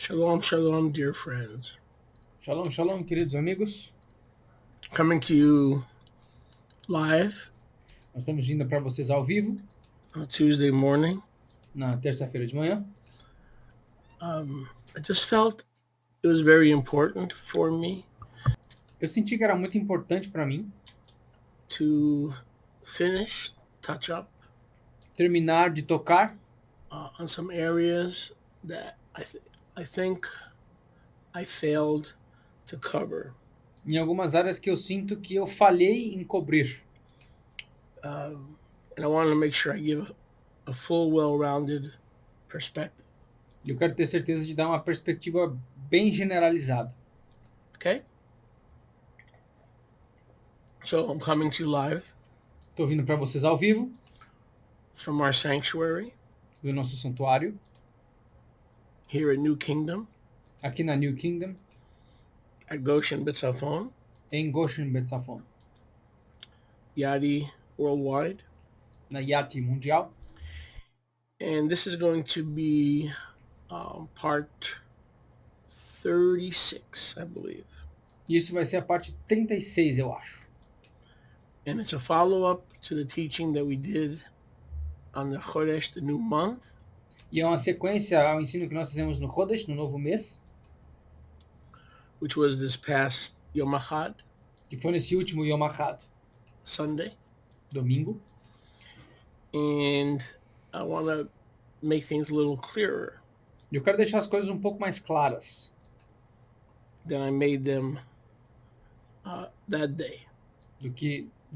Shalom, shalom, dear friends. Shalom, shalom, queridos amigos. Coming to you live Nós estamos indo para vocês ao vivo on a Tuesday morning. na terça-feira de manhã. I just felt it was very important for me Eu senti que era muito importante para mim to touch up terminar de tocar on some areas that I think I failed to cover. em algumas áreas que eu sinto que eu falhei em cobrir. And I wanted to make sure I give a full, well-rounded perspective. Eu quero ter certeza de dar uma perspectiva bem generalizada. Okay? So I'm coming to you live Estou vindo para vocês ao vivo from our sanctuary do nosso santuário, here at New Kingdom aqui na New Kingdom, at Goshen B'Tzafon, em Goshen Betzafon, Yadi Worldwide. na Yati Mundial. And this is going to be part 36, I believe. E isso vai ser a parte 36, eu acho. And it's a follow-up to the teaching that we did on the Chodesh, the new month. E é uma sequência ao ensino que nós fizemos no Chodesh, no novo mês, which was this past Yom Echad, que foi nesse último Yom Echad, Sunday. domingo. And I want to make things a little clearer Eu quero deixar as coisas um pouco mais claras than I made them that day. do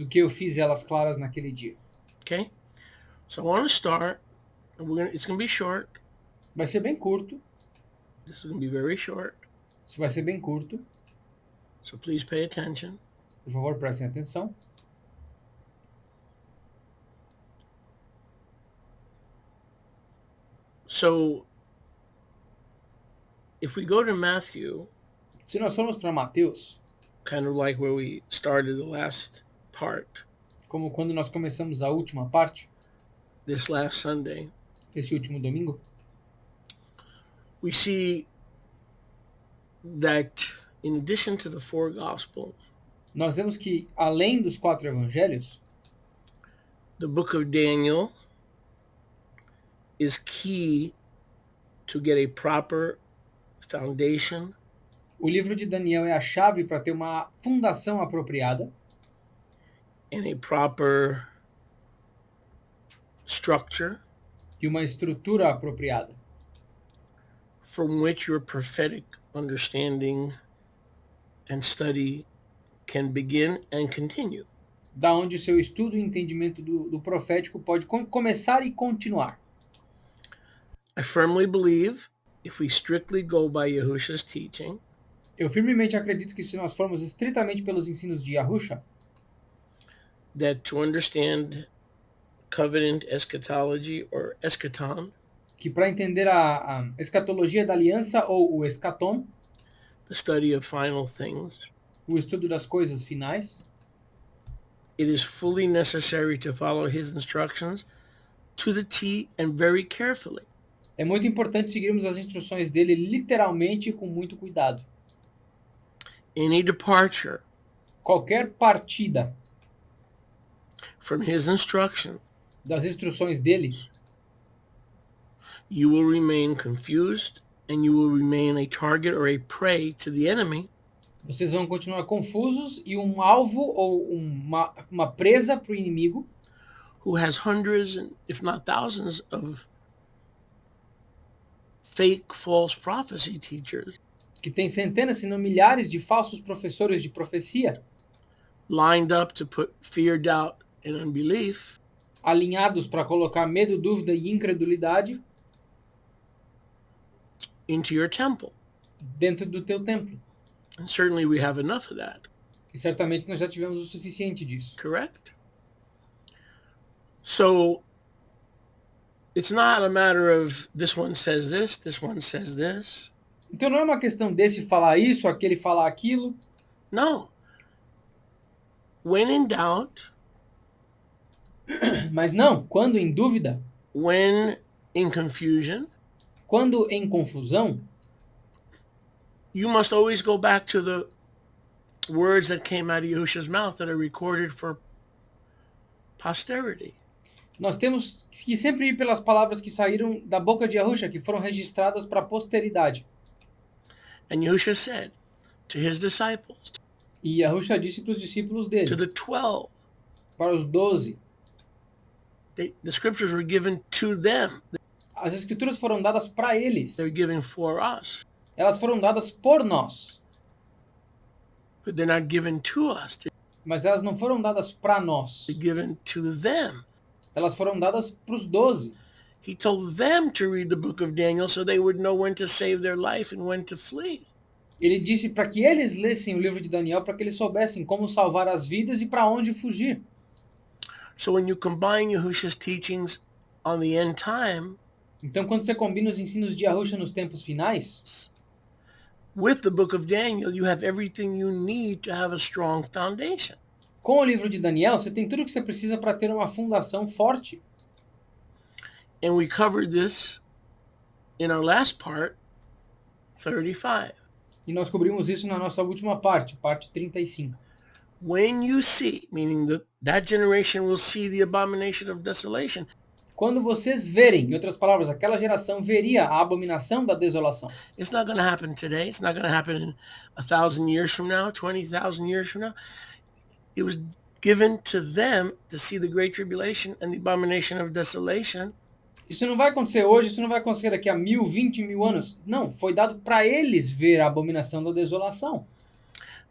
que eu fiz elas claras naquele dia. Okay? So I want to start. It's going to be short. Vai ser bem curto. This is going to be very short. Isso vai ser bem curto. So please pay attention. Por favor, prestem atenção. So if we go to Matthew, Se nós formos para Mateus, kind of like where we started the last part, como quando nós começamos a última parte, this last Sunday, esse último domingo, we see that in addition to the four Gospels, nós vemos que, além dos 4 evangelhos, the book of Daniel is key to get a proper foundation o livro de Daniel é a chave para ter uma fundação apropriada and a proper structure e uma estrutura apropriada, from which your prophetic understanding and study can begin and continue. da onde o seu estudo e entendimento do profético pode começar e continuar. I firmly believe if we strictly go by Yahusha's teaching, Eu firmemente acredito que se nós formos estritamente pelos ensinos de Yahusha, that to understand covenant eschatology or eschaton, que para entender a escatologia da aliança ou o escatom, the study of final things, o estudo das coisas finais, it is fully necessary to follow his instructions to the T and very carefully. é muito importante seguirmos as instruções dele literalmente e com muito cuidado. Any departure Qualquer partida from his instruction, das instruções dele, you will remain confused and you will remain a target or a prey to the enemy, vocês vão continuar confusos e um alvo ou uma presa para o inimigo, who has hundreds, if not thousands, of fake, false prophecy teachers que tem centenas, se não milhares de falsos professores de profecia, lined up to put fear, doubt, and unbelief alinhados para colocar medo, dúvida e incredulidade into your temple. dentro do teu templo. And certainly we have enough of that. E certamente nós já tivemos o suficiente disso. Correct? So it's not a matter of this one says this one says this. Então não é uma questão desse falar isso, aquele falar aquilo. No. When in doubt, Mas não, quando em dúvida, when in confusion, quando em confusão, you must always go back to the words that came out of Yahushua's mouth that are recorded for posterity. Nós temos que sempre ir pelas palavras que saíram da boca de Yahushua, que foram registradas para a posteridade. And Yahushua said to his disciples, E Yahushua disse para os discípulos to dele, the 12, para os 12, the scriptures were given to them. as escrituras foram dadas para eles. They're given for us, Elas foram dadas por nós, but they're not given to us. mas elas não foram dadas para nós. They're given to them. Elas foram dadas para os 12. He told them to read the book of Daniel so they would know when to save their life and when to flee. Ele disse para que eles lessem o livro de Daniel, para que eles soubessem como salvar as vidas e para onde fugir. So when you combine Yahushua's teachings on the end time Então, quando você combina os ensinos de Yahushua nos tempos finais, with the book of Daniel, you have everything you need to have a strong foundation. com o livro de Daniel, você tem tudo o que você precisa para ter uma fundação forte. And we covered this in our last part, 35. E nós cobrimos isso na nossa última parte 35. When you see, meaning that generation will see the abomination of desolation, Quando vocês verem, em outras palavras, aquela geração veria a abominação da desolação. it's not going to happen today. It's not going to happen in 1,000 years from now, 20,000 years from now. It was given to them to see the great tribulation and the abomination of desolation. Isso não vai acontecer hoje, isso não vai acontecer daqui a 1000, 20 mil anos. Não, foi dado para eles ver a abominação da desolação.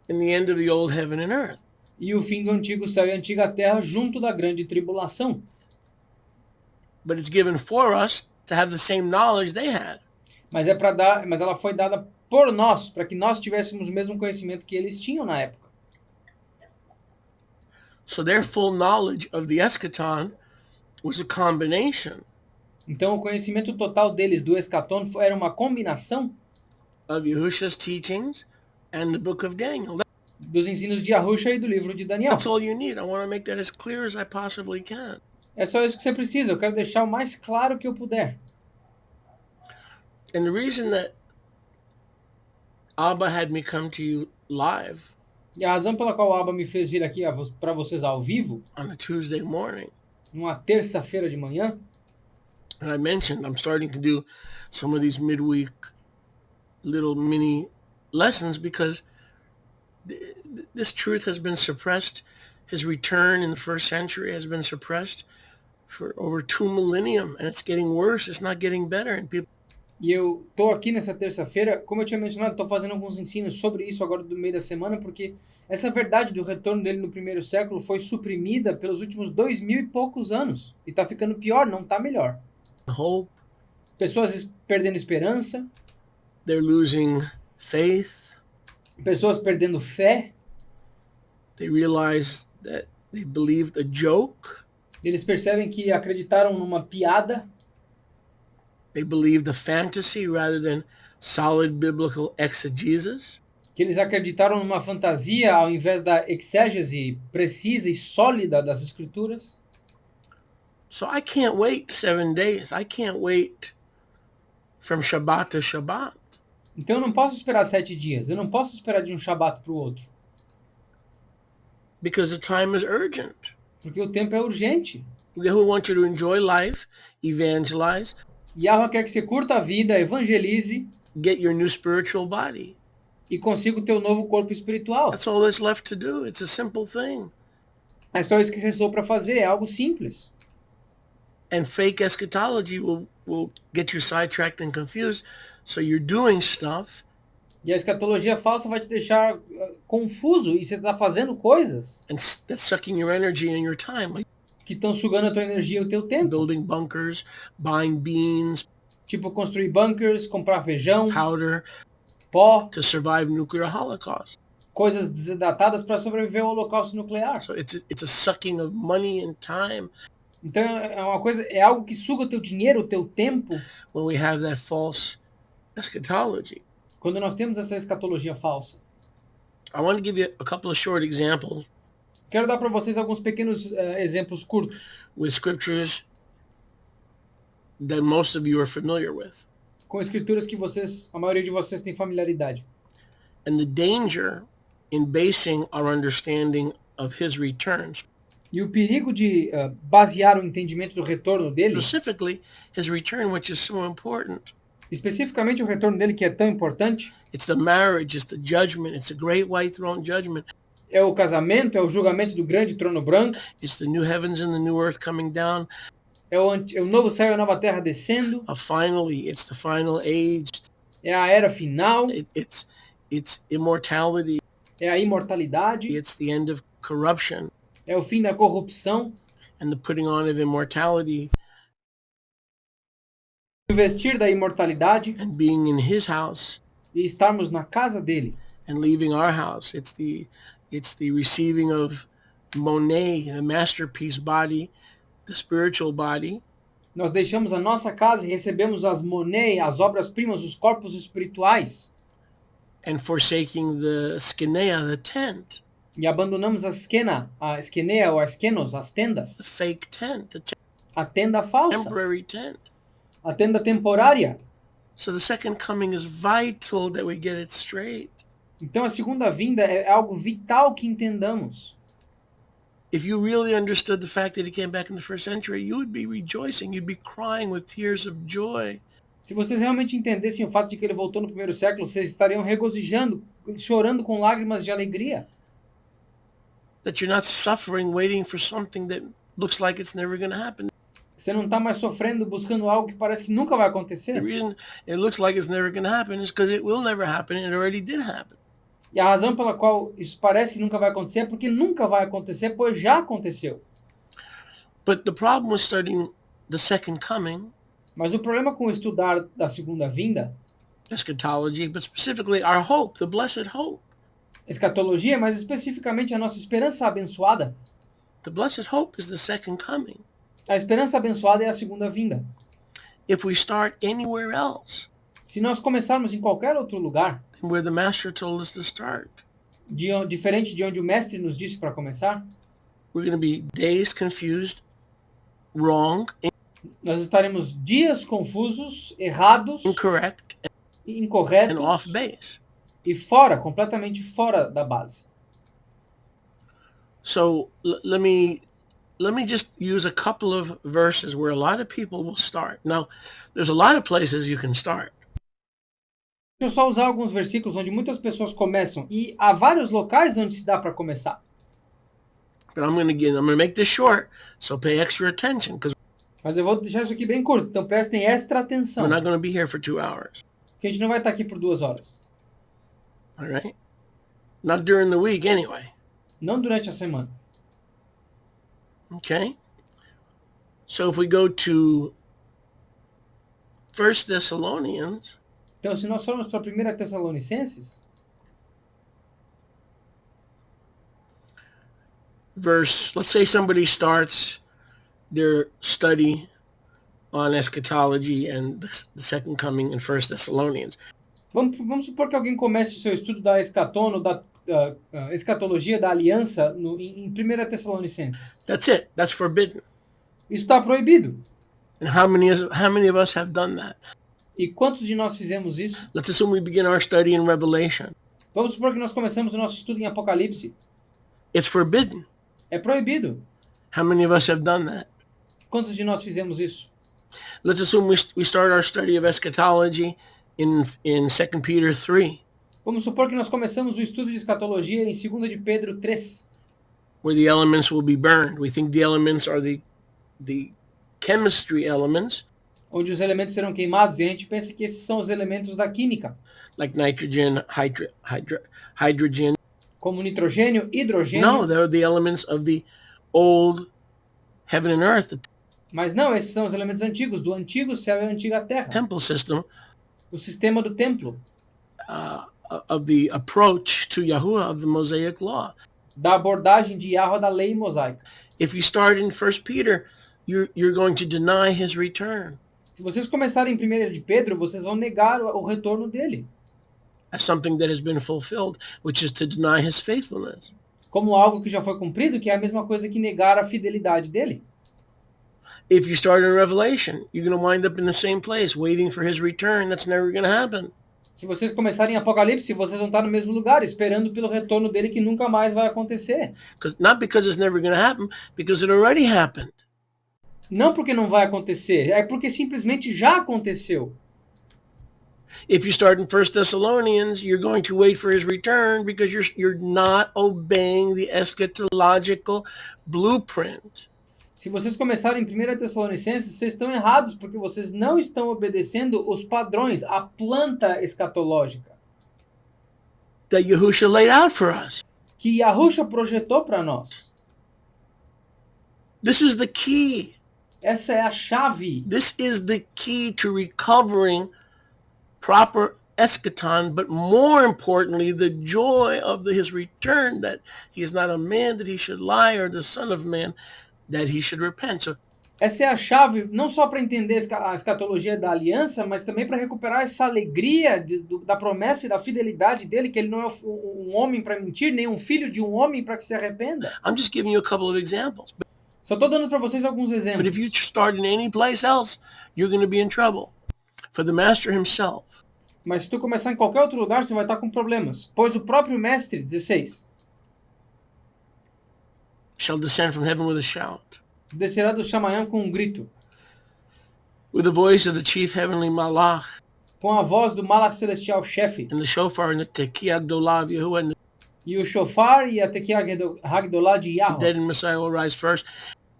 In the end of the old heaven and earth. E o fim do antigo céu e a antiga terra junto da grande tribulação. But it's given for us to have the same knowledge they had. Mas ela foi dada por nós, para que nós tivéssemos o mesmo conhecimento que eles tinham na época. So their full knowledge of the eschaton was a combination Então o conhecimento total deles do escatom era uma combinação of Yahushua's teachings and the book of Daniel. dos ensinos de Yahushua e do livro de Daniel. That's all you need. I want to make that as clear as I possibly can. É só isso que você precisa, eu quero deixar o mais claro que eu puder. And the reason that Abba had me come to you live E a razão pela qual o Abba me fez vir aqui para vocês ao vivo, on a Tuesday morning, numa terça-feira de manhã, and I mentioned I'm starting to do some of these midweek little mini lessons because this truth has been suppressed. His return in the first century has been suppressed for over 2 millennium, and it's getting worse. It's not getting better. And people, e eu tô aqui nessa terça-feira, como eu tinha mencionado, tô fazendo alguns ensinos sobre isso agora do meio da semana, porque essa verdade do retorno dele no primeiro século foi suprimida pelos últimos 2000 e poucos anos. E tá ficando pior, não tá melhor. hope, Pessoas perdendo esperança, they're losing faith. pessoas perdendo fé, They realize that they believed a joke. eles percebem que acreditaram numa piada, They believed a fantasy rather than solid biblical exegesis. que eles acreditaram numa fantasia ao invés da exégese precisa e sólida das escrituras. So I can't wait 7 days. I can't wait from Shabbat to Shabbat. Então eu não posso esperar 7 dias, eu não posso esperar de um Shabat para o outro, Because the time is urgent. porque o tempo é urgente. We want you to enjoy life, evangelize, Yahweh quer que você curta a vida, evangelize get your new spiritual body. e consiga o teu novo corpo espiritual. That's all there's left to do. It's a simple thing. É só isso que restou para fazer, é algo simples. And fake eschatology will get you sidetracked and confused. So you're doing stuff E a escatologia falsa vai te deixar confuso e você está fazendo coisas and that's sucking your energy and your time, like que estão sugando a tua energia e o teu tempo. building bunkers, buying beans, Tipo construir bunkers, comprar feijão, powder pó, to survive nuclear holocaust. coisas desdatadas para sobreviver ao holocausto nuclear. So it's a sucking of money and time Então é uma coisa, é algo que suga o teu dinheiro, o teu tempo, when we have that false eschatology. quando nós temos essa escatologia falsa. I want to give you a couple of short examples Quero dar para vocês alguns pequenos exemplos curtos, with scriptures that most of you are familiar with. com escrituras que a maioria de vocês tem familiaridade. and the danger in basing our understanding of his returns, E o perigo de basear o entendimento do retorno dele, specifically his return, which is so important. especificamente o retorno dele que é tão importante, It's the marriage, it's the judgment, it's the great white throne judgment. é o casamento, é o julgamento do grande trono branco, It's the new heavens and the new earth coming down. é o novo céu e a nova terra descendo, Finally, it's the final age. é a era final, It's immortality. é a imortalidade, It's the end of corruption é o fim da corrupção, and the putting on of immortality o vestir da imortalidade and being in his house e estarmos na casa dele. and leaving our house. It's the receiving of Monet, the masterpiece body, the spiritual body, Nós deixamos a nossa casa e recebemos as Monet, as obras-primas, os corpos espirituais, and forsaking the skenea, the tent, e abandonamos a esquenea ou as esquenos, as the tendas, fake tent, the a tenda falsa, temporary tent. a tenda temporária. So the second coming is vital that we get it straight. Então a segunda vinda é algo vital que entendamos. If you really understood the fact that he came back in the first century, you would be rejoicing. You'd be crying with tears of joy. Se vocês realmente entendessem o fato de que ele voltou no primeiro século, vocês estariam regozijando, chorando com lágrimas de alegria. That you're not suffering, waiting for something that looks like it's never going to happen. Você não está mais sofrendo, buscando algo que parece que nunca vai The acontecer. reason it looks like it's never going to happen is because it will never happen. It already did happen. E a razão pela qual isso parece que nunca vai acontecer é porque nunca vai acontecer, pois já aconteceu. But the problem with studying the second coming, Mas o problema com estudar da segunda vinda, eschatology, but specifically our hope, the blessed hope. escatologia, mas especificamente a nossa esperança abençoada. The blessed hope is the second coming. A esperança abençoada é a segunda vinda. If we start anywhere else Se nós começarmos em qualquer outro lugar, than where the master told us to start, diferente de onde o mestre nos disse para começar, we're going to be dazed, confused, wrong, nós estaremos dias confusos, errados, incorrect, and incorretos off base. e fora, completamente fora da base. So let me just use a couple of verses where a lot of people will start. Now, there's a lot of places you can start. Deixa eu só usar alguns versículos onde muitas pessoas começam e há vários locais onde se dá para começar. But I'm going to make this short, so pay extra attention because Mas eu vou deixar isso aqui bem curto, então prestem extra atenção, we're not going to be here for 2 hours. que a gente não vai estar aqui por 2 horas. All right? Not during the week anyway. Não durante a semana. Okay? So if we go to 1 Thessalonians, Então, se nós formos para 1 Tessalonicenses, let's say somebody starts their study on eschatology and the second coming in 1 Thessalonians. vamos supor que alguém comece o seu estudo da escatono, da escatologia da aliança em 1 Tessalonicenses. That's it. That's forbidden. Isso está proibido. And how many of us have done that? E quantos de nós fizemos isso? Let's assume we begin our study in Revelation. Vamos supor que nós começamos o nosso estudo em Apocalipse. It's forbidden. É proibido. How many of us have done that? Quantos de nós fizemos isso? Let's assume we start our study of eschatology in 2 Peter 3, Vamos supor que nós começamos o estudo de escatologia em 2 de Pedro 3, where the elements will be burned. We think the elements are the chemistry elements, onde os elementos serão queimados, e a gente pensa que esses são os elementos da química, like nitrogen, hydrogen. como nitrogênio, hidrogênio. No, they're the elements of the old heaven and earth, the Mas não, esses são os elementos antigos, do antigo céu e a antiga terra. temple system, O sistema do templo, of the approach to Yahuwah of the Mosaic law. da abordagem de Yahweh da lei mosaica. If you start in 1 Peter, you're going to deny his return Se vocês começarem em 1 de Pedro, vocês vão negar o retorno dele, as something that has been fulfilled, which is to deny his faithfulness. como algo que já foi cumprido, que é a mesma coisa que negar a fidelidade dele. If you start in Revelation, you're going to wind up in the same place, waiting for his return. That's never going to happen. Se vocês começarem em Apocalipse, vocês vão estar no mesmo lugar, esperando pelo retorno dele que nunca mais vai acontecer. Not because it's never going to happen, because it already happened. Não porque não vai acontecer, é porque simplesmente já aconteceu. If you start in 1 Thessalonians, you're going to wait for his return because you're not obeying the eschatological blueprint. Se vocês começarem em 1 Tessalonicenses, vocês estão errados, porque vocês não estão obedecendo os padrões, a planta escatológica That Yahushua laid out for us. que Yahushua projetou para nós. This is the key. Essa é a chave. This is the key to recovering proper eschaton, but more importantly, the joy of his return, that he is not a man that he should lie, or the son of man that he should repent. So, Essa é a chave, não só para entender a escatologia da aliança, mas também para recuperar essa alegria da promessa e da fidelidade dele, que ele não é um homem para mentir, nem um filho de um homem para que se arrependa. I'm just giving you a couple of examples. Só estou dando para vocês alguns But exemplos. if you start in any place else, you're going to be in trouble. For the master himself, Mas se tu começar em qualquer outro lugar, você vai estar com problemas. Pois o próprio mestre, 16, shall descend from heaven with a shout, descerá do Shamayam com um grito, with the voice of the chief heavenly malach, com a voz do Malach Celestial Chefe, and the shofar, and the tekiah gdolah of Yahuwah, and e o shofar e a Tekiah Hagdolah de the Yahweh. dead in Messiah will rise first.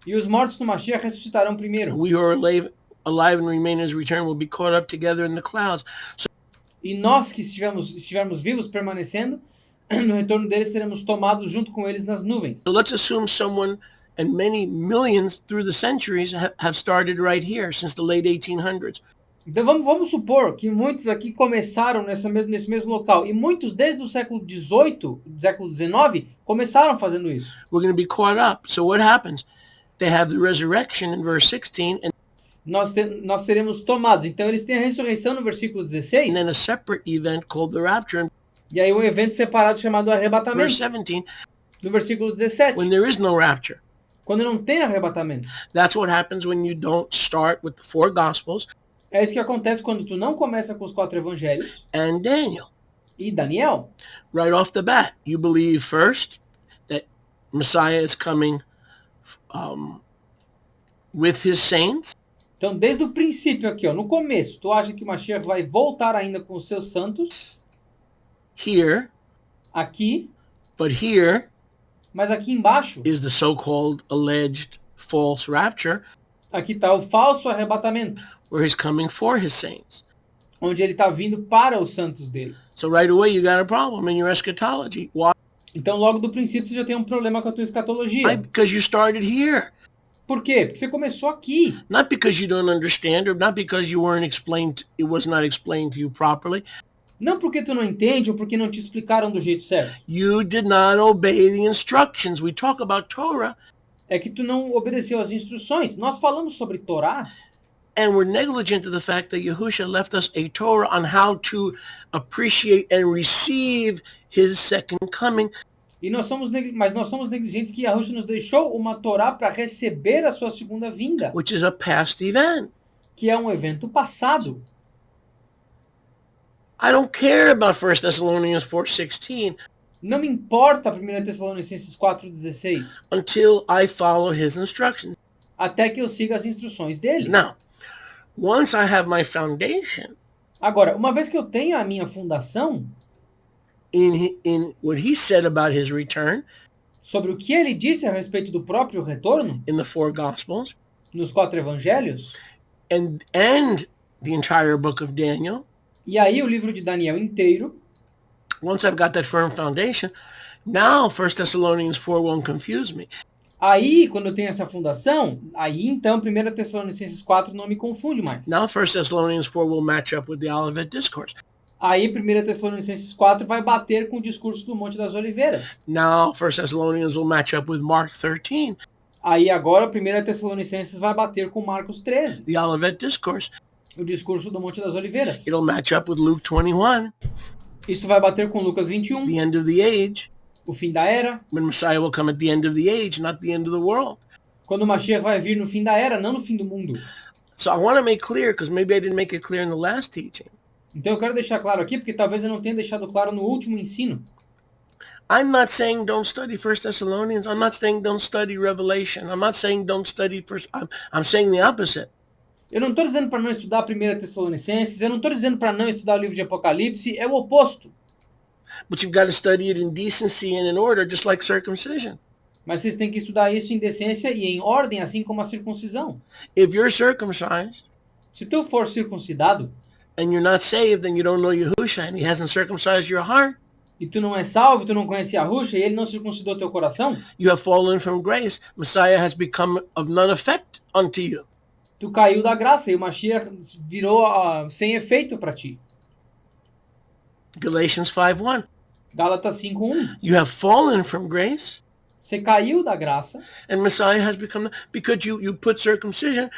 E os mortos no Mashiach ressuscitarão primeiro. We who are alive and remain in his return will be caught up together in the clouds. So E nós que estivermos vivos permanecendo, no retorno deles seremos tomados junto com eles nas nuvens. let's assume someone, and many millions through the centuries have started right here since the late 1800s. Então vamos supor que muitos aqui começaram nesse mesmo local. E muitos desde o século XVIII, do século XIX, começaram fazendo isso. We're going to be caught up. So what happens? They have the resurrection in verse 16, and Nós seremos tomados. Então eles têm a ressurreição no versículo 16. then a separate event called the rapture in E aí um evento separado chamado verse arrebatamento. 17, No versículo 17. when there is no rapture. Quando não tem arrebatamento. That's what happens when you don't start with the four gospels É isso que acontece quando tu não começa com os 4 evangelhos. and Daniel. E Daniel. Right off the bat, you believe first that Messiah is coming with his saints, Então desde o princípio aqui, ó, no começo, tu acha que o Mashiach vai voltar ainda com os seus santos. here, Aqui. but here Mas aqui embaixo, is the so-called alleged false rapture, aqui está o falso arrebatamento, where he's coming for his saints. onde ele está vindo para os santos dele. So right away you got a problem in your eschatology. Why? Então logo do princípio você já tem um problema com a tua escatologia. Because you started here. Por quê? Porque você começou aqui. Not because you don't understand, or not because it was not explained to you properly. Não porque tu não entende ou porque não te explicaram do jeito certo. You did not obey the instructions. We talk about Torah, É que tu não obedeceu às instruções. Nós falamos sobre Torá and we're negligent of the fact that Yahushua left us a Torah on how to appreciate and receive his second coming. e mas nós somos negligentes que Yahushua nos deixou uma Torá para receber a sua segunda vinda, Which is a past event. que é um evento passado. I don't care about 1 Thessalonians 4:16 Não me importa 1 Tessalonicenses 4,16, until I follow his instructions. até que eu siga as instruções dele. Now, once I have my foundation Agora, uma vez que eu tenho a minha fundação in what he said about his return sobre o que ele disse a respeito do próprio retorno, in the four gospels nos 4 evangelhos, and the entire book of Daniel, e aí o livro de Daniel inteiro, once I've got that firm foundation, now 1 Thessalonians 4 won't confuse me. aí quando eu tenho essa fundação, aí então 1 Tessalonicenses 4 não me confunde mais. Now 1 Thessalonians 4 will match up with the Olivet Discourse. Aí 1 Tessalonicenses 4 vai bater com o discurso do Monte das Oliveiras. Now 1 Thessalonians will match up with Mark 13, Aí agora 1 Tessalonicenses vai bater com Marcos 13, the Olivet Discourse. o discurso do Monte das Oliveiras. It'll match up with Luke 21, Isso vai bater com Lucas 21, the end of the age, o fim da era, when Messiah will come at the end of the age, not the end of the world. quando o Mashiach vai vir no fim da era, não no fim do mundo. So I want to make clear, because maybe I didn't make it clear in the last teaching. Então eu quero deixar claro aqui, porque talvez eu não tenha deixado claro no último ensino. I'm not saying don't study First Thessalonians. I'm not saying don't study Revelation. I'm not saying don't study First. I'm saying the opposite. Eu não estou dizendo para não estudar a 1 Tessalonicenses, eu não estou dizendo para não estudar o livro de Apocalipse, é o oposto. But you've got to study it in decency and in order, just like circumcision. Mas vocês têm que estudar isso em decência e em ordem, assim como a circuncisão. If you're circumcised Se tu for circuncidado and you're not saved, then you don't know Yahushua and he hasn't circumcised your heart, e tu não é salvo, tu não conhece Yahushua e ele não circuncidou teu coração, you have fallen from grace. Messiah has become of none effect unto you. tu caiu da graça e o Mashiach virou sem efeito para ti. Galatians 5:1. Gálatas 5:1. You have fallen from grace Você caiu da graça and Messiah has become, because you put circumcision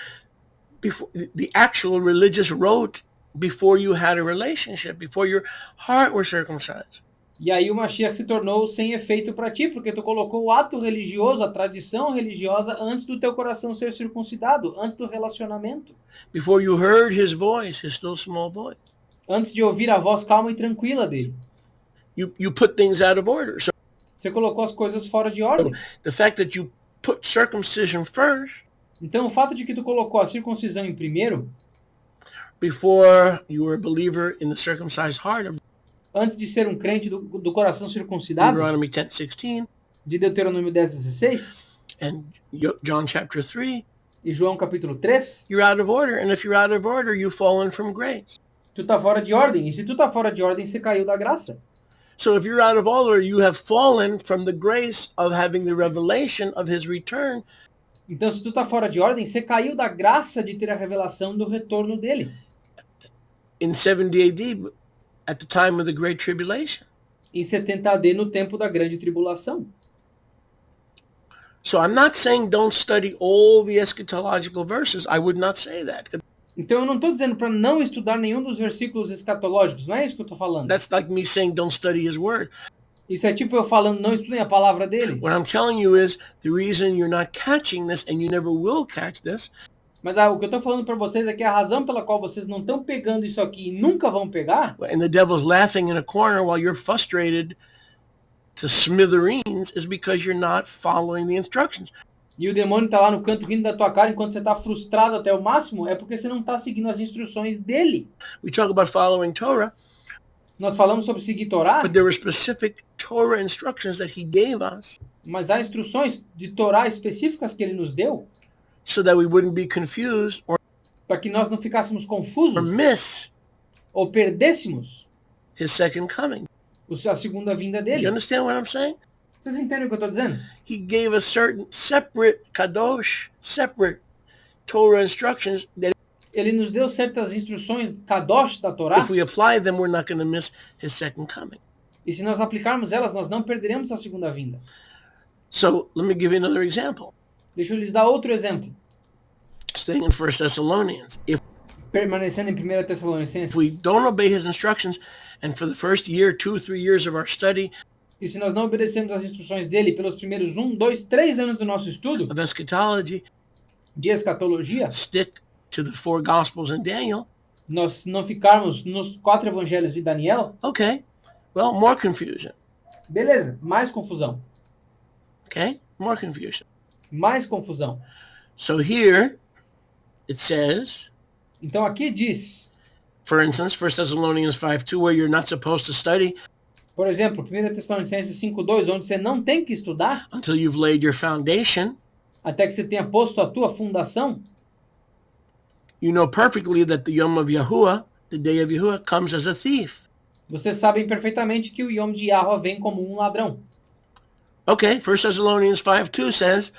before the actual religious rote before you had a relationship, before your heart were circumcised. e aí o Mashiach se tornou sem efeito para ti, porque tu colocou o ato religioso, a tradição religiosa antes do teu coração ser circuncidado, antes do relacionamento, Before you heard his voice, his still small voice. antes de ouvir a voz calma e tranquila dele. You put things out of order. So Você colocou as coisas fora de ordem. the fact that you put circumcision first Então o fato de que tu colocou a circuncisão em primeiro, before you were a believer in the circumcised heart of antes de ser um crente do coração circuncidado, Deuteronomy 10:16 de Deuteronômio 10:16 and John chapter 3, e João capítulo 3, you're out of order. And if you're out of order, you've fallen from grace. tu tá fora de ordem. E se tu tá fora de ordem, você caiu da graça. So if you're out of order, you have fallen from the grace of having the revelation of his return. Então se tu tá fora de ordem, você caiu da graça de ter a revelação do retorno dele. In 70 AD, at the time of the Great Tribulation. Em 70 AD, no tempo da grande tribulação. So I'm not saying don't study all the eschatological verses. I would not say that. Então eu não estou dizendo para não estudar nenhum dos versículos escatológicos, não é isso que eu estou falando. That's like me saying don't study his word. Isso é tipo eu falando, não estudem a palavra dele. What I'm telling you is the reason you're not catching this and you never will catch this Mas o que eu estou falando para vocês é que a razão pela qual vocês não estão pegando isso aqui e nunca vão pegar, and the devil's laughing in a corner while you're frustrated to smithereens is because you're not following the instructions. e o demônio está lá no canto rindo da tua cara enquanto você está frustrado até o máximo, é porque você não está seguindo as instruções dele. We talk about following Torah, Nós falamos sobre seguir Torá, but there were specific Torah instructions that he gave us mas há instruções de Torá específicas que ele nos deu so that we wouldn't be confused or para que nós não ficássemos confusos miss ou perdêssemos his second coming. a segunda vinda You dele. understand what I'm saying? Vocês entendem o que eu estou dizendo? He gave us certain separate kadosh, separate Torah instructions that Ele nos deu certas instruções kadosh da Torá, if we apply them, we're not going to miss his second coming. e se nós aplicarmos elas, nós não perderemos a segunda vinda. So let me give you another example. Deixa eu lhes dar outro exemplo. Staying in 1 Thessalonians. If Permanecendo em 1 Tessalonicenses. we don't obey his instructions, and for the first year, 2, 3 years of our study E se nós não obedecemos as instruções dele pelos primeiros 1, 2, 3 anos do nosso estudo of eschatology, de escatologia, stick to the 4 Gospels and Daniel, nós não ficarmos nos 4 evangelhos de Daniel, okay, well, more confusion. beleza, mais confusão. Okay, more confusion. Mais confusão. So here it says, Então aqui diz, for instance, 1 Thessalonians 5:2, where you're not supposed to study por exemplo, 1 Tessalonicenses 5:2, onde você não tem que estudar until you've laid your foundation. até que você tenha posto a tua fundação. You know perfectly that the Yom of Yahuwah, the day of Yahuwah, comes as a thief. Vocês sabem perfeitamente que o Yom de Yahweh vem como um ladrão. Okay, 1 Thessalonians 5:2 says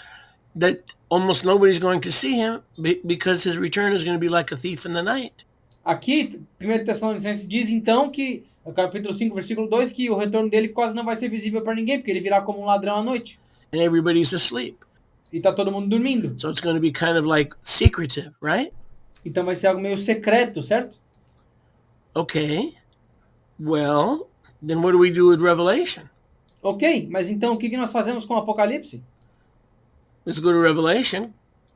that almost nobody's going to see him because his return is going to be like a thief in the night. Aqui, 1 Tessalonicenses diz então que, no capítulo 5, versículo 2, que o retorno dele quase não vai ser visível para ninguém, porque ele virá como um ladrão à noite. And everybody's asleep. E tá todo mundo dormindo. So it's going to be kind of like secretive, right? Então vai ser algo meio secreto, certo? Okay. Well, then what do we do with Revelation? Ok, mas então o que nós fazemos com o Apocalipse? Let's go to Revelation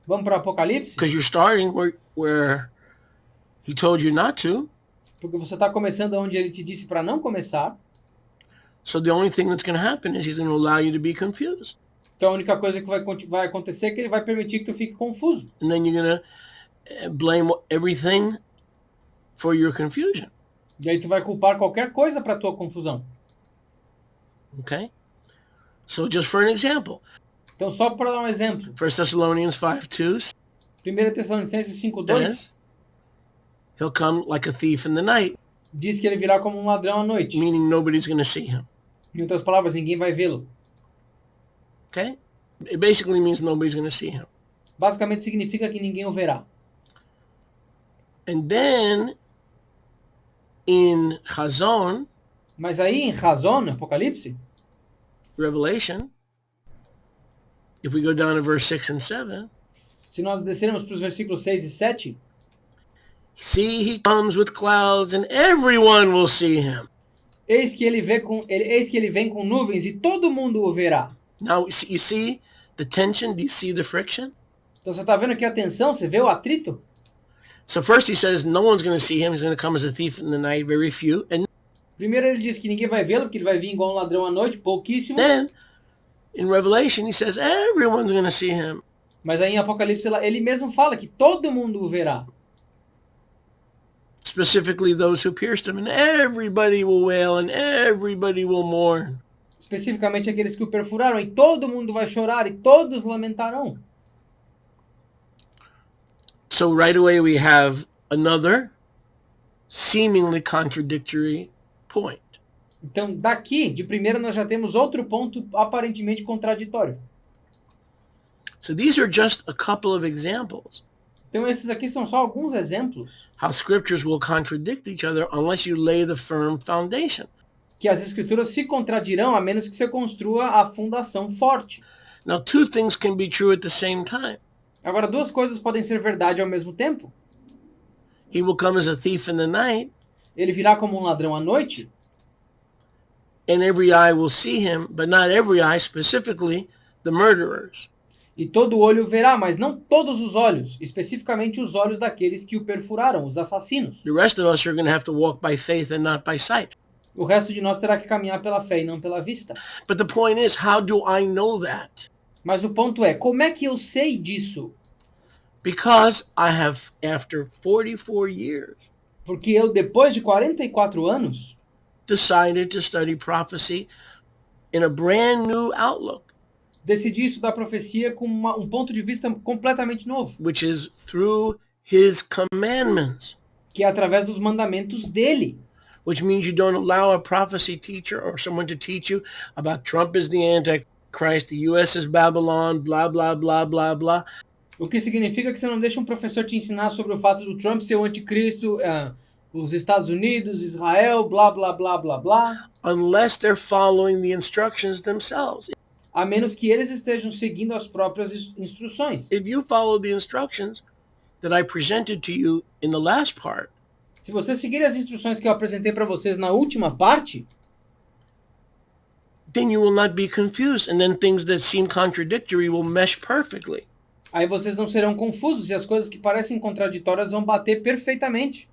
Vamos para o Apocalipse? because you're starting where he told you not to. Porque você está começando onde ele te disse para não começar. So the only thing that's going to happen is he's going to allow you to be confused. Então a única coisa que vai acontecer é que ele vai permitir que tu fique confuso. And then you're going to blame everything for your confusion. E aí tu vai culpar qualquer coisa para tua confusão. Okay? So just for an example, Então só para dar um exemplo. 1 Thessalonians 5:2, 1 Tessalonicenses 5:2 he'll come like a thief in the night, diz que ele virá como um ladrão à noite. meaning nobody's going to see him. Em outras palavras, ninguém vai vê-lo. Okay? It basically means nobody's going to see him. Basicamente significa que ninguém o verá. And then in Chazon, Mas aí em Razon, Apocalipse, Revelation, if we go down to verse 6 and 7, se nós descermos para os versículos 6 e 7, see, he comes with clouds and everyone will see him. eis que ele vem com nuvens e todo mundo o verá. Now, you see the tension? Do you see the friction? Então você está vendo aqui a tensão? Você vê o atrito? So first he says no one's going to see him. He's going to come as a thief in the night, very few. And Primeiro ele diz que ninguém vai vê-lo, porque ele vai vir igual um ladrão à noite, pouquíssimo. then in Revelation he says everyone's going to see him. Mas aí em Apocalipse ele mesmo fala que todo mundo o verá. Specifically those who pierced him, and everybody will wail and everybody will mourn. Especificamente aqueles que o perfuraram, e todo mundo vai chorar e todos lamentarão. So right away we have another seemingly contradictory point. Então daqui, de primeira, nós já temos outro ponto aparentemente contraditório. So these are just a couple of examples Então esses aqui são só alguns exemplos how scriptures will contradict each other unless you lay the firm foundation. que as escrituras se contradirão a menos que você construa a fundação forte. Now, two things can be true at the same time. Agora, duas coisas podem ser verdade ao mesmo tempo. He will come as a thief in the night, Ele virá como um ladrão à noite, and every eye will see him, but not every eye, specifically the murderers. e todo olho o verá, mas não todos os olhos, especificamente os olhos daqueles que o perfuraram, os assassinos. The rest of us are going to have to walk by faith and not by sight. O resto de nós terá que caminhar pela fé e não pela vista. But the point is, how do I know that? Mas o ponto é, como é que eu sei disso? Because I have, after 44 years, Porque eu, depois de 44 anos, decided to study prophecy in a brand new outlook, decidi estudar profecia com um ponto de vista completamente novo, which is through his commandments, que é através dos mandamentos dele. which means you don't allow a prophecy teacher or someone to teach you about Trump is the Antichrist, the U.S. is Babylon, blah, blah, blah, blah, blah. O que significa que você não deixa um professor te ensinar sobre o fato do Trump ser o anticristo, os Estados Unidos, Israel, blá, blá, blá, blá, blá. Unless they're following the instructions themselves. A menos que eles estejam seguindo as próprias instruções. If you follow the instructions that I presented to you in the last part, Se você seguir as instruções que eu apresentei para vocês na última parte, then you will not be confused, and then things that seem contradictory will mesh perfectly. aí vocês não serão confusos e as coisas que parecem contraditórias vão bater perfeitamente.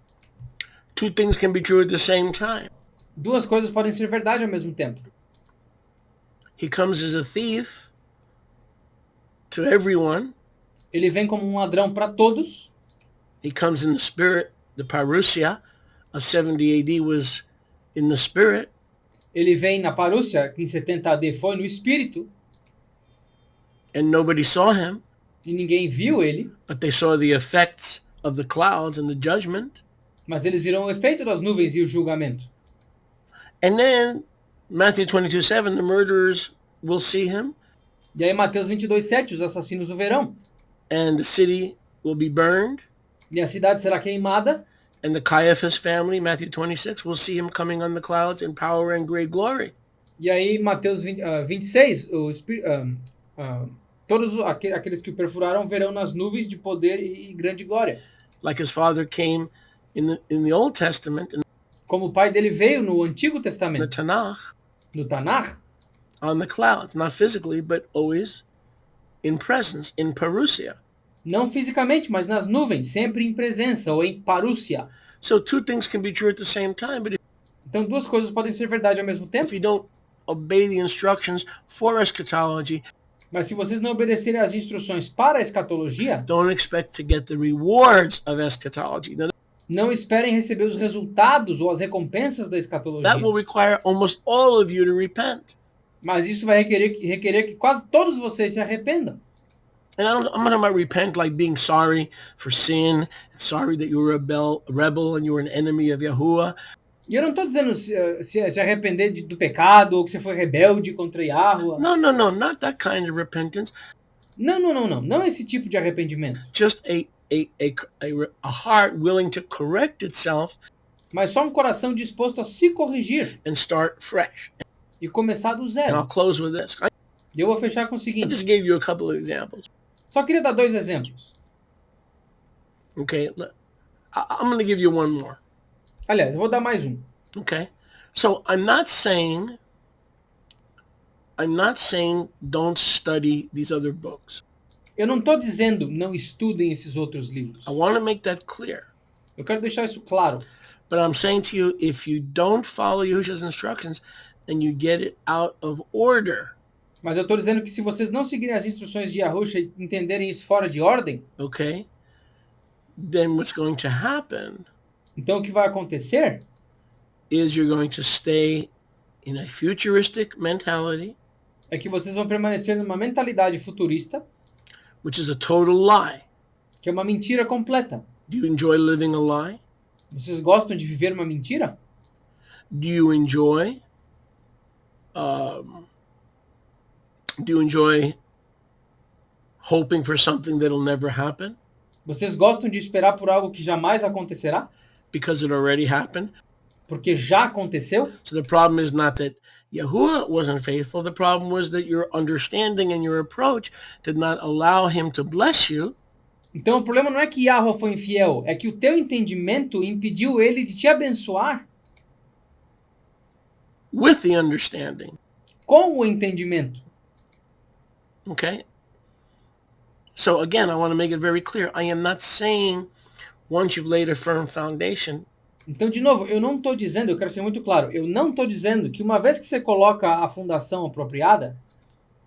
Two things can be true at the same time. Duas coisas podem ser verdade ao mesmo tempo. He comes as a thief to everyone. Ele vem como um ladrão para todos. He comes in the spirit. The parousia of 70 AD was in the spirit. Ele vem na parúcia, que em 70 AD foi no espírito, And nobody saw him, e ninguém viu ele, but they saw the effects of the clouds and the judgment. mas eles viram o efeito das nuvens e o julgamento. And then Matthew 22:7, the murderers will see him, E aí Mateus 22:7, os assassinos o verão, and the city will be burned. e a cidade será queimada, And the Caiaphas family, Matthew 26, will see him coming on the clouds in power and great glory. e aí Mateus 26, todos aqueles que o perfuraram verão nas nuvens de poder e grande glória. Like his father came in the Old Testament, in Como o pai dele veio no Antigo the Testamento, Tanakh, no Tanakh, on the clouds, not physically, but always in presence, in parousia. não fisicamente, mas nas nuvens, sempre em presença ou em parúcia. So two things can be true at the same time, but Então duas coisas podem ser verdade ao mesmo tempo, if you don't obey the instructions for eschatology, mas se vocês não obedecerem às instruções para a escatologia, don't expect to get the rewards of eschatology. Now, não esperem receber os resultados ou as recompensas da that escatologia. will require almost all of you to repent. Mas isso vai requerer que quase todos vocês se arrependam. And I'm not talking about repent like being sorry for sin, sorry that you were a rebel and you were an enemy of Yahuwah. E eu não estou dizendo se arrepender do pecado ou que você foi rebelde contra Yahuwah. No, not that kind of repentance. Não esse tipo de arrependimento. Just a heart willing to correct itself Mas só um coração disposto a se corrigir and start fresh. e começar do And I'll zero. close with this. E eu vou fechar com o I seguinte. just gave you a couple of examples. Só queria dar 2 exemplos. Okay, I'm going to give you one more. Aliás, eu vou dar mais um. Okay, so I'm not saying don't study these other books. Eu não estou dizendo não estudem esses outros livros. I want to make that clear. Eu quero deixar isso claro. But I'm saying to you, if you don't follow Yahushua's instructions, then you get it out of order. Mas eu estou dizendo que se vocês não seguirem as instruções de Yahushua e entenderem isso fora de ordem, Okay, then what's going to happen então o que vai acontecer is you're going to stay in a futuristic mentality, é que vocês vão permanecer numa mentalidade futurista, which is a total lie. que é uma mentira completa. Do you enjoy living a lie? Vocês gostam de viver uma mentira? Do you enjoy hoping for something that'll never happen Vocês gostam de esperar por algo que jamais acontecerá? because it already happened? Porque já aconteceu? So the problem is not that Yahuwah wasn't faithful. The problem was that your understanding and your approach did not allow him to bless you. Então o problema não é que Yahuwah foi infiel, é que o teu entendimento impediu ele de te abençoar With the understanding. com o entendimento. Okay? So again, I want to make it very clear. I am not saying once you've laid a firm foundation, Então, de novo, eu não estou dizendo, eu quero ser muito claro, eu não estou dizendo que uma vez que você coloca a fundação apropriada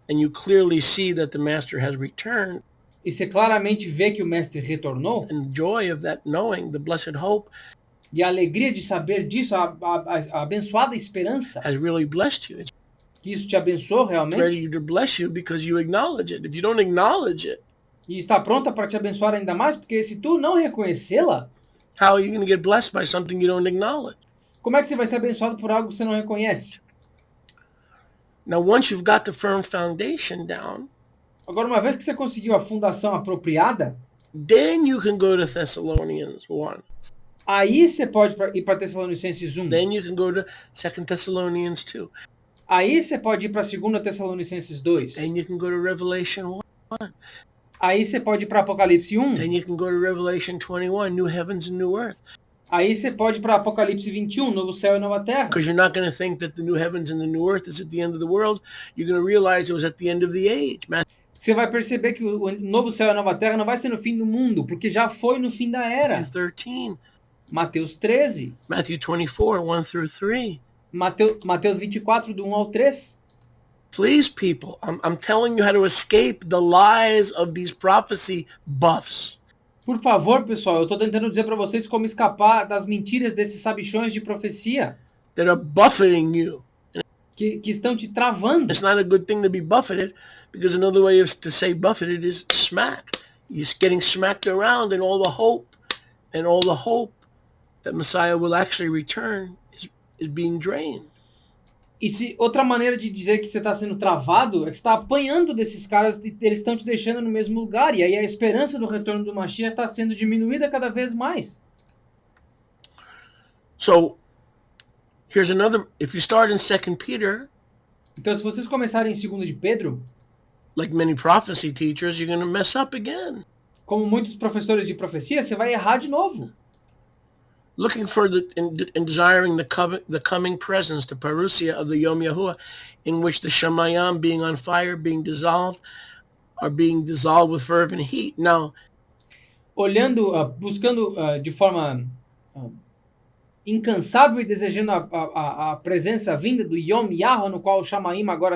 and you clearly see that the master has returned, e você claramente vê que o mestre retornou, and joy of that knowing, the blessed hope e a alegria de saber disso, a abençoada esperança, has really blessed you. It's que isso te abençoou realmente, ready to bless you because you acknowledge it. If you don't acknowledge it, e está pronta para te abençoar ainda mais, porque se tu não reconhecê-la, how are you going to get blessed by something you don't acknowledge? como é que você vai ser abençoado por algo que você não reconhece? Now, once you've got the firm foundation down, Agora, uma vez que você conseguiu a fundação apropriada, then you can go to Thessalonians 1. aí você pode ir para Tessalonicenses 1. Then you can go to 2 Thessalonians 2. Aí você pode ir para 2 Tessalonicenses 2. Then you can go to Revelation 1. Aí você pode ir para Apocalipse 1. Then you can go to Revelation 21, new heavens and new earth. Aí você pode ir para Apocalipse 21, novo céu e nova terra. Because you're not going to think that the new heavens and the new earth is at the end of the world. You're going to realize it was at the end of the age. Você vai perceber que o novo céu e a nova terra não vai ser no fim do mundo, porque já foi no fim da era. Matthew 13. Mateus 13. Matthew 24, 1 through 3. Mateus 24, do 1 ao 3. Please, people, I'm telling you how to escape the lies of these prophecy buffs. Por favor, pessoal, eu estou tentando dizer para vocês como escapar das mentiras desses sabichões de profecia That are buffeting you. que estão te travando. It's not a good thing to be buffeted, because another way to say buffeted is smack. You're getting smacked around, and all the hope that Messiah will actually return is being drained. E se outra maneira de dizer que você está sendo travado é que você está apanhando desses caras e eles estão te deixando no mesmo lugar. E aí a esperança do retorno do Mashiach está sendo diminuída cada vez mais. So, here's another. If you start in 2 Peter, Então, se vocês começarem em 2 de Pedro, like many prophecy teachers, you're going to mess up again. como muitos professores de profecia, você vai errar de novo. Looking for and desiring the coming presence, the parousia of the Yom Yahuwah, in which the Shemayim, being on fire, being dissolved, are being dissolved with fervent heat. Now, Olhando, buscando de forma incansável e desejando a presença vinda do Yom Yahweh, no qual o Shamaim agora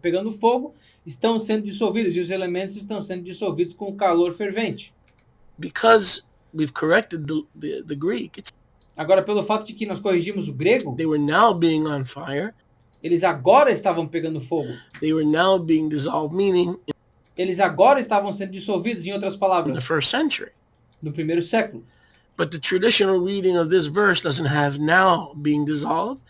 pegando fogo, estão sendo dissolvidos, e os elementos estão sendo dissolvidos com o calor fervente. Because we've corrected the Greek, Agora, pelo fato de que nós corrigimos o grego, they were now being on fire. eles agora estavam pegando fogo. They were now being dissolved, meaning Eles agora estavam sendo dissolvidos, em outras in the palavras, first century. no primeiro século. But the traditional reading of this verse doesn't have now being dissolved.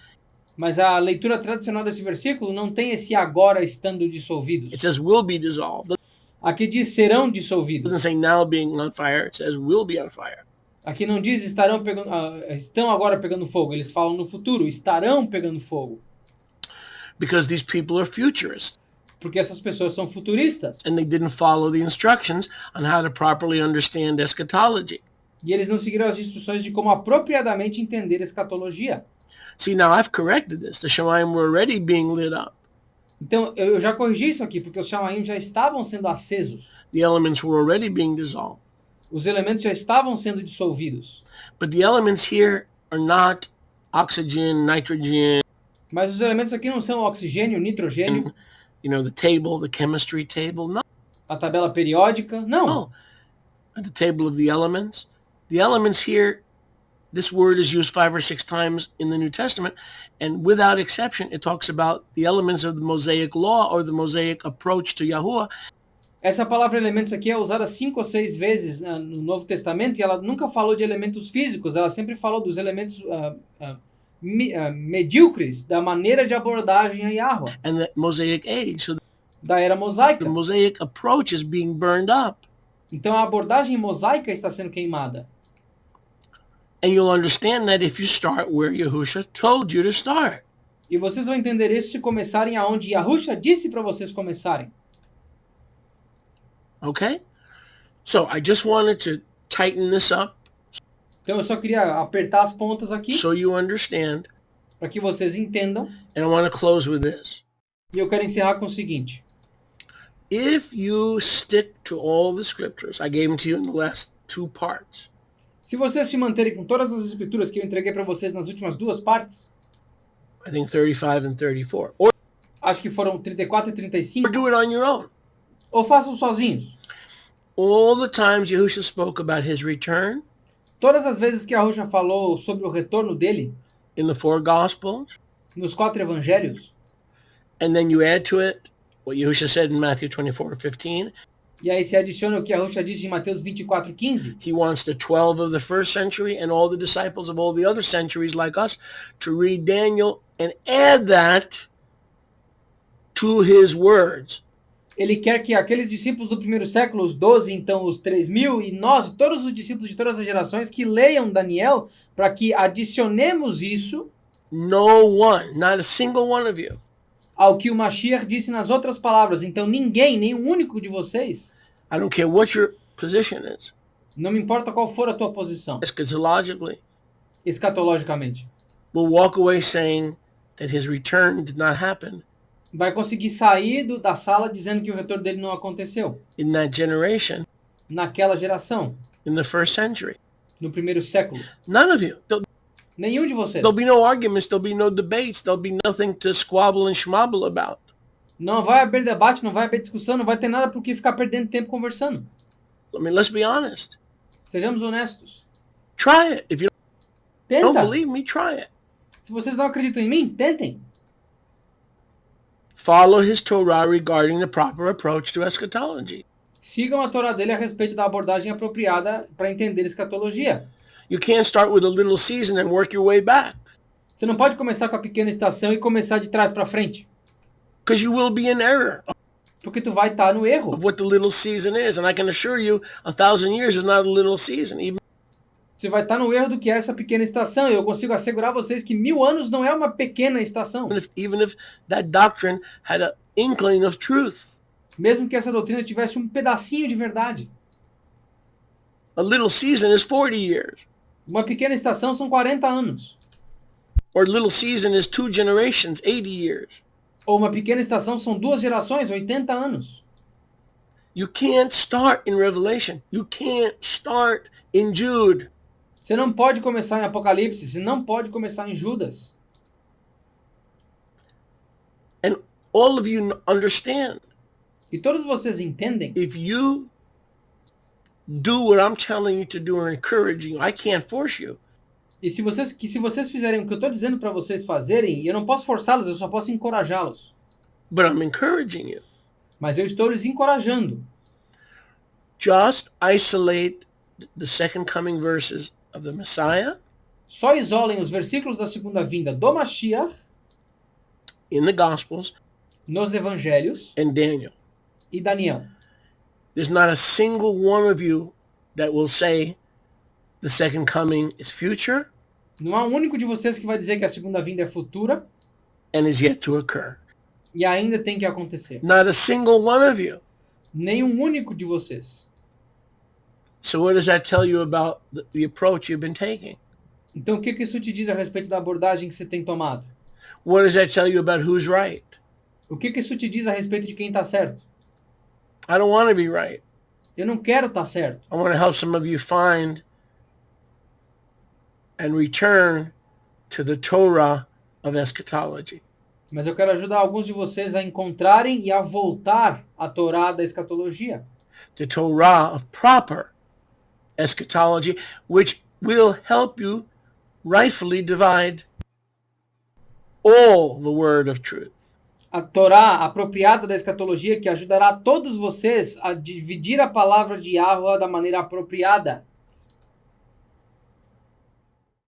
Mas a leitura tradicional desse versículo não tem esse agora estando dissolvidos. It says will be dissolved. It Aqui diz serão doesn't dissolvidos. say now being on fire. It says will be on fire. Aqui não diz estão agora pegando fogo. Eles falam no futuro, estarão pegando fogo. Because these people are futurists. Porque essas pessoas são futuristas. And they didn't follow the instructions on how to properly understand eschatology. E eles não seguiram as instruções de como apropriadamente entender escatologia. See, now I've corrected this. The Shemaim were already being lit up. Então, eu já corrigi isso aqui, porque os Shamaim já estavam sendo acesos. The elements were already being dissolved. Os elementos já estavam sendo dissolvidos. But the elements here are not oxygen, nitrogen, Mas os elementos aqui não são oxigênio, nitrogênio, the table, the chemistry table. No, a tabela periódica. Não. no. The table of the elements. The elements here, this word is used 5 or 6 times in the New Testament, and without exception, it talks about the elements of the Mosaic law or the Mosaic approach to Yahuwah. Essa palavra elementos aqui é usada 5 ou 6 vezes no Novo Testamento, e ela nunca falou de elementos físicos, ela sempre falou dos elementos medíocres da maneira de abordagem a Yahweh, And the Mosaic age. So da era mosaica. the Mosaic approach is being burned up. Então a abordagem mosaica está sendo queimada. And you'll understand that if you start where Yahusha told you to start. E vocês vão entender isso se começarem aonde Yahusha disse para vocês começarem. Okay? So I just wanted to tighten this up Então eu só queria apertar as pontas aqui so you understand. para que vocês entendam. And I want to close with this. E eu quero encerrar com o seguinte. If you stick to all the scriptures, I gave them to you in the last 2 parts. Se vocês se manterem com todas as escrituras que eu entreguei para vocês nas últimas 2 partes, I think 35 and 34. Or acho que foram 34 e 35, do it on your own. ou façam sozinhos. All the times Yahusha spoke about his return Todas as vezes que Yahusha falou sobre o retorno dele, in the 4 Gospels, nos 4 evangelhos, and then you add to it what Yahusha said in Matthew 24:15, e aí se adiciona o que Yahusha disse em Mateus 24:15, he wants the 12 of the first century and all the disciples of all the other centuries like us to read Daniel and add that to his words. ele quer que aqueles discípulos do primeiro século, os 12, então os 3.000, e nós, todos os discípulos de todas as gerações, que leiam Daniel, para que adicionemos isso No one, not a single one of you, ao que o Mashiach disse nas outras palavras. Então ninguém, nenhum único de vocês, I don't care what your position is, não me importa qual for a tua posição, eschatologically, escatologicamente, will walk away saying that his return did not happen vai conseguir sair da sala dizendo que o retorno dele não aconteceu. in that generation, Naquela geração, in the first century. no primeiro século. None of you. Nenhum de vocês. There'll be no arguments, there'll be no debates, there'll be nothing to squabble and schmobble about. Não vai haver debate, não vai haver discussão, não vai ter nada por que ficar perdendo tempo conversando. I mean, let's be honest. Sejamos honestos. Try it. If you don't Tenta. believe me, try it. Se vocês não acreditam em mim, tentem. Follow his Torah regarding the proper approach to eschatology. Sigam a Torá dele a respeito da abordagem apropriada para entender escatologia. You can't start with a little season and work your way back, Você não pode começar com a pequena estação e começar de trás para frente, because you will be in error porque tu vai estar no erro. of what the little season is. And I can assure you, 1,000 years is not a little season. Você vai estar no erro do que é essa pequena estação. E eu consigo assegurar a vocês que 1000 anos não é uma pequena estação. Even if that doctrine had an inkling of truth. Mesmo que essa doutrina tivesse um pedacinho de verdade. A little season is 40 years. Uma pequena estação são 40 anos. Or little season is 2 generations, 80 years. Ou uma pequena estação são 2 gerações, 80 anos. You can't start in Revelation. You can't start in Jude. Você não pode começar em Apocalipse, você não pode começar em Judas. And all of you understand, E todos vocês entendem, if you do what I'm telling you to do or encouraging you, I can't force you. e se vocês fizerem o que eu estou dizendo para vocês fazerem, eu não posso forçá-los, eu só posso encorajá-los. But I'm encouraging you. Mas eu estou lhes encorajando. Just isolate the second coming verses of the Messiah Só isolem os versículos da segunda vinda do Mashiach in the Gospels nos evangelhos and Daniel. e Daniel. There's not a single one of you that will say the second coming is future Não há um único de vocês que vai dizer que a segunda vinda é futura and is yet to occur. e ainda tem que acontecer. Not a single one of you. Nenhum único de vocês. So what does that tell you about the approach you've been taking? Então o que isso te diz a respeito da abordagem que você tem tomado? What does that tell you about who's right? O que isso te diz a respeito de quem está certo? I don't want to be right. Eu não quero estar certo. I want to help some of you find and return to the Torah of eschatology. Mas eu quero ajudar alguns de vocês a encontrarem e a voltar à Torá da escatologia. The Torah of proper eschatology, which will help you rightfully divide all the word of truth. A Torá apropriada da escatologia que ajudará todos vocês a dividir a palavra de Yahweh da maneira apropriada.